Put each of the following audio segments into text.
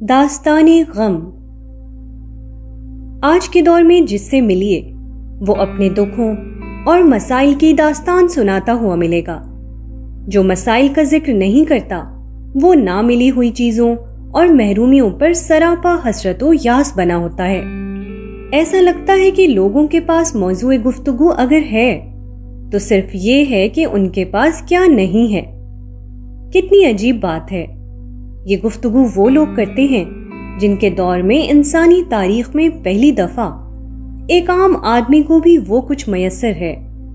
داستان غم۔ آج کے دور میں جس سے ملیے وہ اپنے دکھوں اور مسائل کی داستان سناتا ہوا ملے گا۔ جو مسائل کا ذکر نہیں کرتا وہ نہ ملی ہوئی چیزوں اور محرومیوں پر سراپا حسرت و یاس بنا ہوتا ہے۔ ایسا لگتا ہے کہ لوگوں کے پاس موضوع گفتگو اگر ہے تو صرف یہ ہے کہ ان کے پاس کیا نہیں ہے۔ کتنی عجیب بات ہے، یہ گفتگو وہ لوگ کرتے ہیں جن کے دور میں انسانی تاریخ میں پہلی دفعہ ایک عام آدمی کو بھی وہ کچھ میسر ہے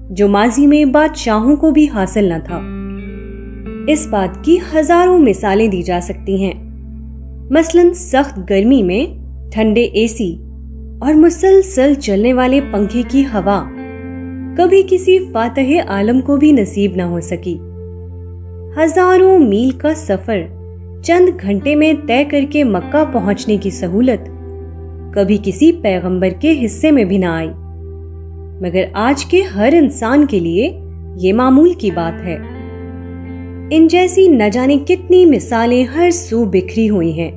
جو ماضی میں بادشاہوں کو بھی حاصل نہ تھا۔ اس بات کی ہزاروں مثالیں دی جا سکتی ہیں، مثلاً سخت گرمی میں ٹھنڈے اے سی اور مسلسل چلنے والے پنکھے کی ہوا کبھی کسی فاتح عالم کو بھی نصیب نہ ہو سکی۔ ہزاروں میل کا سفر چند گھنٹے میں طے کر کے مکہ پہنچنے کی سہولت کبھی کسی پیغمبر کے حصے میں بھی نہ آئی، مگر آج کے ہر انسان کے لیے یہ معمول کی بات ہے۔ ان جیسی نہ جانے کتنی مثالیں ہر سو بکھری ہوئی ہیں،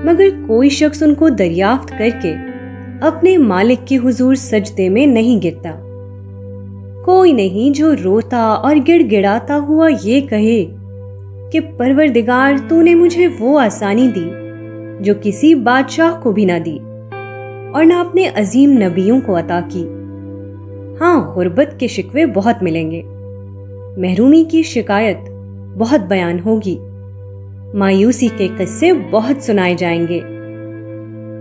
مگر کوئی شخص ان کو دریافت کر کے اپنے مالک کے حضور سجدے میں نہیں گرتا۔ کوئی نہیں جو روتا اور گڑ گڑاتا ہوا یہ کہے کہ پروردگار تو نے مجھے وہ آسانی دی جو کسی بادشاہ کو بھی نہ دی اور نہ اپنے عظیم نبیوں کو عطا کی۔ ہاں، غربت کے شکوے بہت ملیں گے، محرومی کی شکایت بہت بیان ہوگی، مایوسی کے قصے بہت سنائے جائیں گے،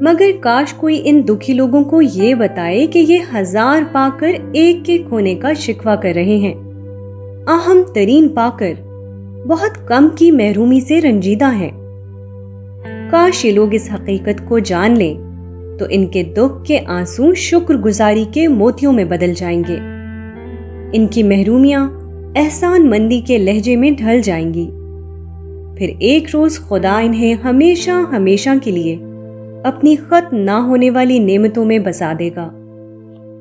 مگر کاش کوئی ان دکھی لوگوں کو یہ بتائے کہ یہ ہزار پا کر ایک کے کھونے کا شکوہ کر رہے ہیں، اہم ترین پا کر بہت کم کی محرومی سے رنجیدہ ہیں۔ کاش یہ لوگ اس حقیقت کو جان لیں تو ان کے دکھ کے آنسو شکر گزاری کے موتیوں میں بدل جائیں گے، ان کی محرومیاں احسان مندی کے لہجے میں ڈھل جائیں گی۔ پھر ایک روز خدا انہیں ہمیشہ ہمیشہ کے لیے اپنی ختم نہ ہونے والی نعمتوں میں بسا دے گا،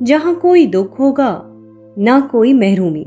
جہاں کوئی دکھ ہوگا نہ کوئی محرومی۔